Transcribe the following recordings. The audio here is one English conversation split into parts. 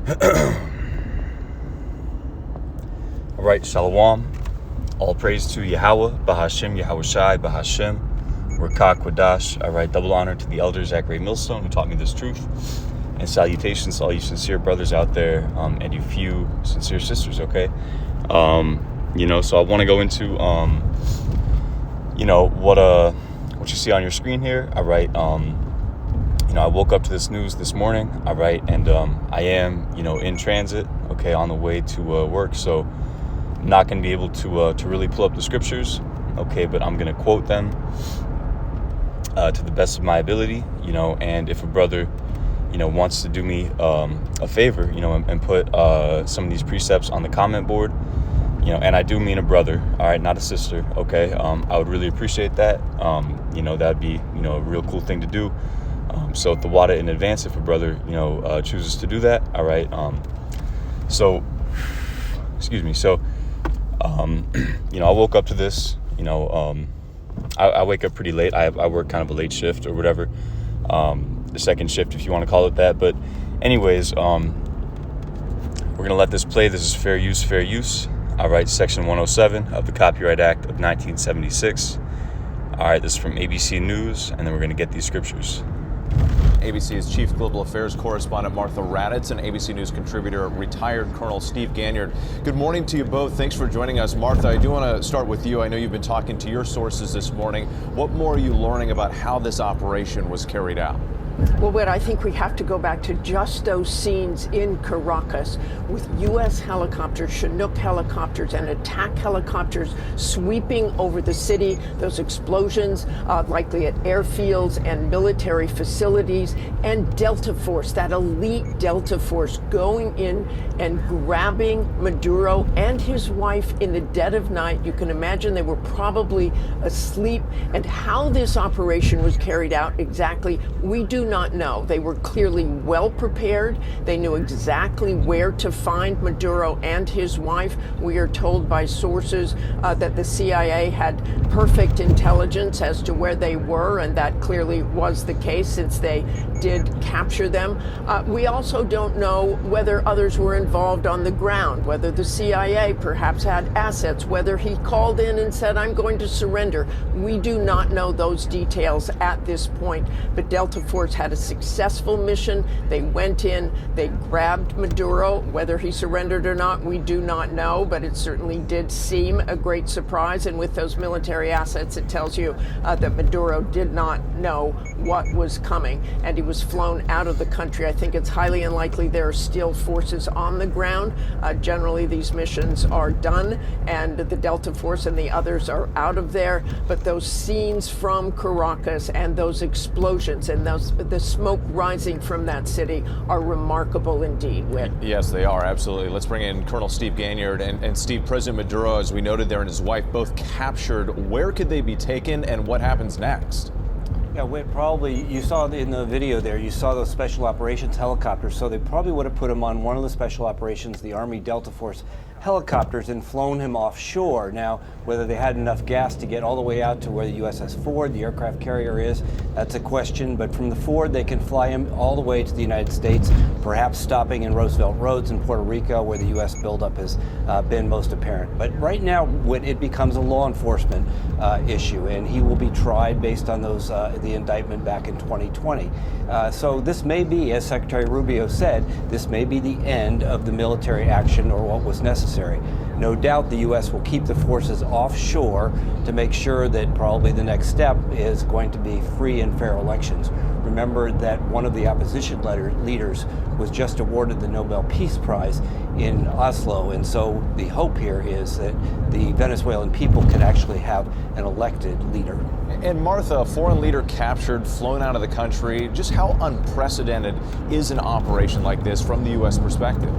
All right, Shalom. All praise to Yahweh, Bahashem, Yahushai, Bahashem, Rakah Kwadash. All right, double honor to the elder Zachary Millstone who taught me this truth. And salutations to all you sincere brothers out there, and you few sincere sisters, okay? So I want to go into, what you see on your screen here. All right, I woke up to this news this morning, all right, and I am, in transit, okay, on the way to work, so I'm not going to be able to really pull up the scriptures, okay, but I'm going to quote them to the best of my ability, and if a brother, wants to do me a favor, and put some of these precepts on the comment board, and I do mean a brother, all right, not a sister, okay, I would really appreciate that, that'd be, a real cool thing to do. So the water in advance if a brother, chooses to do that. All right. I woke up to this, I wake up pretty late. I work kind of a late shift or whatever. The second shift, if you want to call it that. But anyways, we're going to let this play. This is fair use. All right. Section 107 of the Copyright Act of 1976. All right. This is from ABC News. And then we're going to get these scriptures. ABC's Chief Global Affairs Correspondent Martha Raddatz and ABC News contributor, retired Colonel Steve Ganyard. Good morning to you both. Thanks for joining us. Martha, I do want to start with you. I know you've been talking to your sources this morning. What more are you learning about how this operation was carried out? Well, Whit, I think we have to go back to just those scenes in Caracas with U.S. helicopters, Chinook helicopters, and attack helicopters sweeping over the city. Those explosions, likely at airfields and military facilities, and Delta Force, that elite Delta Force going in and grabbing Maduro and his wife in the dead of night. You can imagine they were probably asleep. And how this operation was carried out exactly, we do not know. They were clearly well prepared. They knew exactly where to find Maduro and his wife. We are told by sources that the CIA had perfect intelligence as to where they were, and that clearly was the case since they did capture them. We also don't know whether others were involved on the ground, whether the CIA perhaps had assets, whether he called in and said, "I'm going to surrender." We do not know those details at this point, but Delta Force had a successful mission. They went in, they grabbed Maduro. Whether he surrendered or not, we do not know, but it certainly did seem a great surprise. And with those military assets, it tells you that Maduro did not know what was coming, and he was flown out of the country. I think it's highly unlikely there are still forces on the ground. Generally, these missions are done, and the Delta Force and the others are out of there. But those scenes from Caracas and those explosions and the smoke rising from that city are remarkable indeed, Whit. Yes, they are, absolutely. Let's bring in Colonel Steve Ganyard. And Steve, President Maduro, as we noted there, and his wife both captured. Where could they be taken, and what happens next? Yeah, Whit, probably, you saw in the video there, you saw those special operations helicopters, so they probably would have put him on one of the special operations, the Army Delta Force helicopters, and flown him offshore. Now, whether they had enough gas to get all the way out to where the USS Ford, the aircraft carrier, is, that's a question. But from the Ford, they can fly him all the way to the United States, perhaps stopping in Roosevelt Roads in Puerto Rico, where the U.S. buildup has been most apparent. But right now, it becomes a law enforcement issue, and he will be tried based on those the indictment back in 2020. So this may be, as Secretary Rubio said, this may be the end of the military action or what was necessary. No doubt the U.S. will keep the forces offshore to make sure that probably the next step is going to be free and fair elections. Remember that one of the opposition leaders was just awarded the Nobel Peace Prize in Oslo, and so the hope here is that the Venezuelan people can actually have an elected leader. And Martha, a foreign leader captured, flown out of the country, just how unprecedented is an operation like this from the U.S. perspective?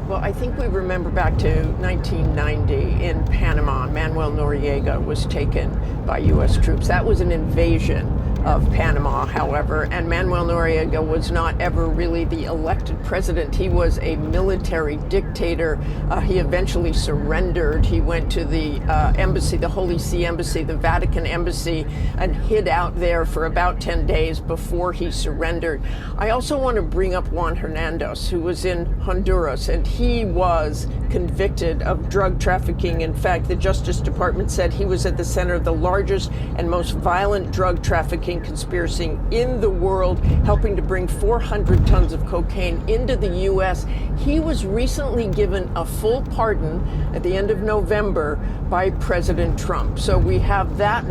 Well, I think we remember back to 1990 in Panama. Manuel Noriega was taken by U.S. troops. That was an invasion of Panama, however, and Manuel Noriega was not ever really the elected president. He was a military dictator. He eventually surrendered. He went to the embassy, the Holy See Embassy, the Vatican Embassy, and hid out there for about 10 days before he surrendered. I also want to bring up Juan Hernandez, who was in Honduras, and he was convicted of drug trafficking. In fact, the Justice Department said he was at the center of the largest and most violent drug trafficking conspiracy in the world, helping to bring 400 tons of cocaine into the U.S. He was recently given a full pardon at the end of November by President Trump. So we have that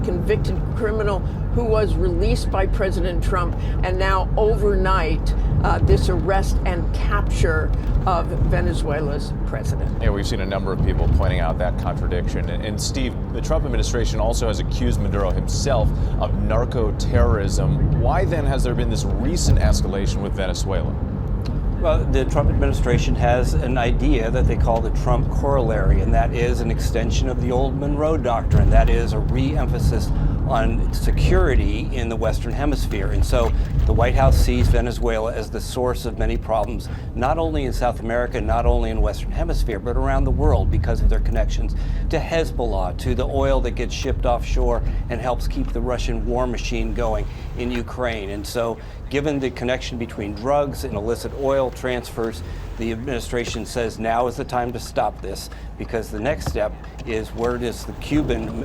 convicted criminal who was released by President Trump, and now overnight, this arrest and capture of Venezuela's president. Yeah, we've seen a number of people pointing out that contradiction. And Steve, the Trump administration also has accused Maduro himself of narco-terrorism. Why then has there been this recent escalation with Venezuela? Well, the Trump administration has an idea that they call the Trump corollary, and that is an extension of the old Monroe Doctrine. That is a re-emphasis on security in the Western Hemisphere. And so the White House sees Venezuela as the source of many problems, not only in South America, not only in the Western Hemisphere, but around the world because of their connections to Hezbollah, to the oil that gets shipped offshore and helps keep the Russian war machine going in Ukraine. And so given the connection between drugs and illicit oil transfers, the administration says now is the time to stop this, because the next step is where does the Cuban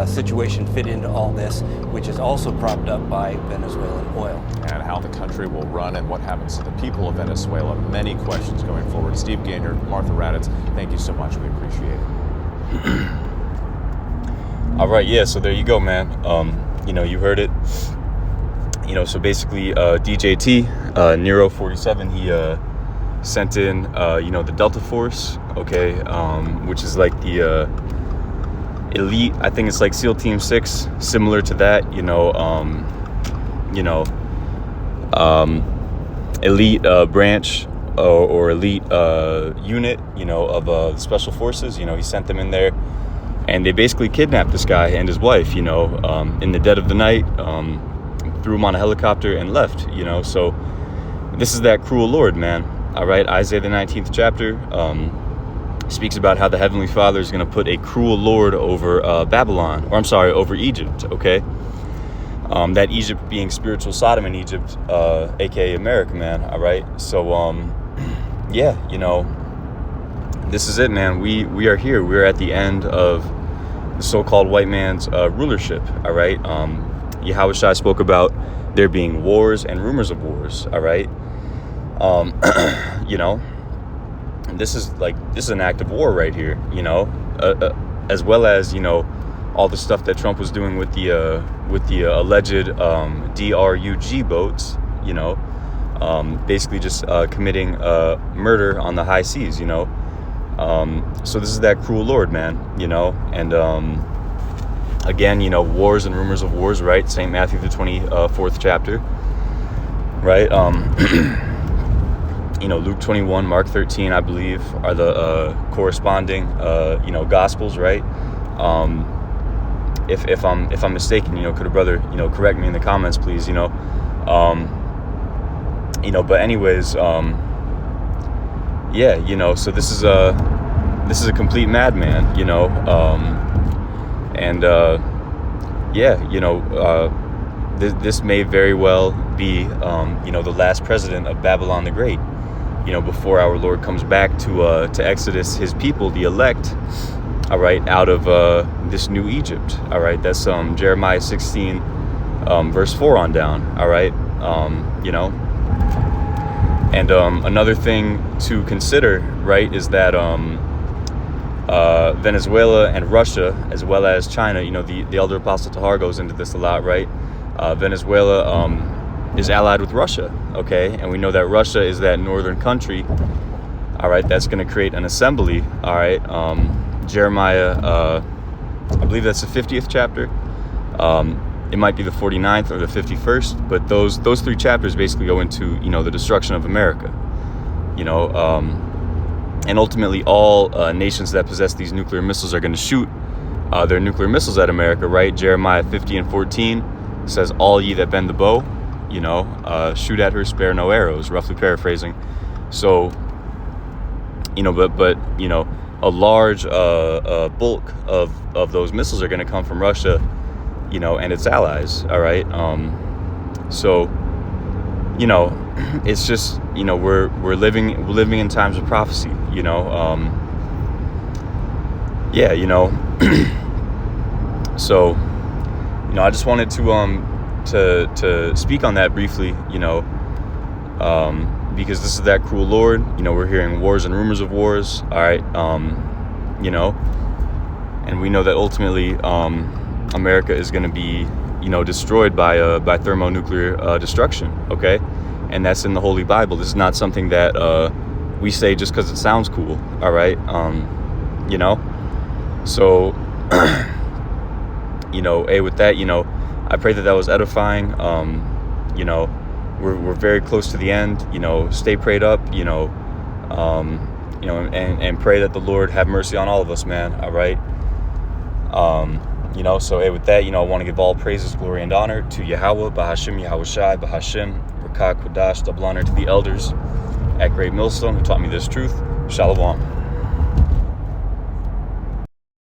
situation fit into all this, which is also propped up by Venezuelan oil. And how the country will run and what happens to the people of Venezuela. Many questions going forward. Steve Ganyard, Martha Raddatz, thank you so much. We appreciate it. All right, yeah, so there you go, man. You heard it. So basically, DJT, Nero 47, he sent in, the Delta Force, okay, which is like the elite, I think it's like SEAL Team 6, similar to that, elite branch or elite unit, of the Special Forces. He sent them in there, and they basically kidnapped this guy and his wife, in the dead of the night, threw him on a helicopter and left, so this is that cruel Lord, man. All right, Isaiah the 19th chapter speaks about how the Heavenly Father is going to put a cruel Lord over over Egypt, okay? That Egypt being spiritual Sodom in Egypt, aka America, man, all right? So, this is it, man. We are here. We're at the end of the so-called white man's rulership, all right? Yahushua spoke about there being wars and rumors of wars, all right? This is an act of war right here, as well as, all the stuff that Trump was doing with the alleged DRUG boats, basically just committing murder on the high seas, so this is that cruel Lord, man, and again, wars and rumors of wars, right? St. Matthew the 24th chapter, right? Luke 21, Mark 13, I believe, are the corresponding, Gospels, right? If I'm mistaken, could a brother, correct me in the comments, please, but anyways, so this is a complete madman, this may very well be, the last president of Babylon the Great, before our Lord comes back to Exodus his people, the elect, all right, out of this new Egypt, all right? That's Jeremiah 16, verse 4 on down, all right? And another thing to consider, right, is that Venezuela and Russia, as well as China, the elder apostle Tahar goes into this a lot, right? Venezuela is allied with Russia, okay? And we know that Russia is that northern country, all right, that's going to create an assembly, all right? Jeremiah, I believe that's the 50th chapter. It might be the 49th or the 51st, but those three chapters basically go into, the destruction of America, and ultimately all nations that possess these nuclear missiles are going to shoot their nuclear missiles at America, right? Jeremiah 50 and 14, says, all ye that bend the bow, shoot at her, spare no arrows, roughly paraphrasing. So, but a large bulk of those missiles are going to come from Russia, and its allies. All right. So, it's just, we're living in times of prophecy, So, I just wanted to speak on that briefly, because this is that cruel Lord. We're hearing wars and rumors of wars. All right. And we know that ultimately, America is going to be, destroyed by thermonuclear destruction. Okay. And that's in the Holy Bible. This is not something that we say just because it sounds cool. All right. So, with that, I pray that was edifying. We're very close to the end. Stay prayed up. And pray that the Lord have mercy on all of us, man. All right. So with that, I want to give all praises, glory, and honor to Yahweh, Bahashim, Yahushai, Bahashim, Rakak, Kodash, double honor to the elders at Great Millstone who taught me this truth. Shalom.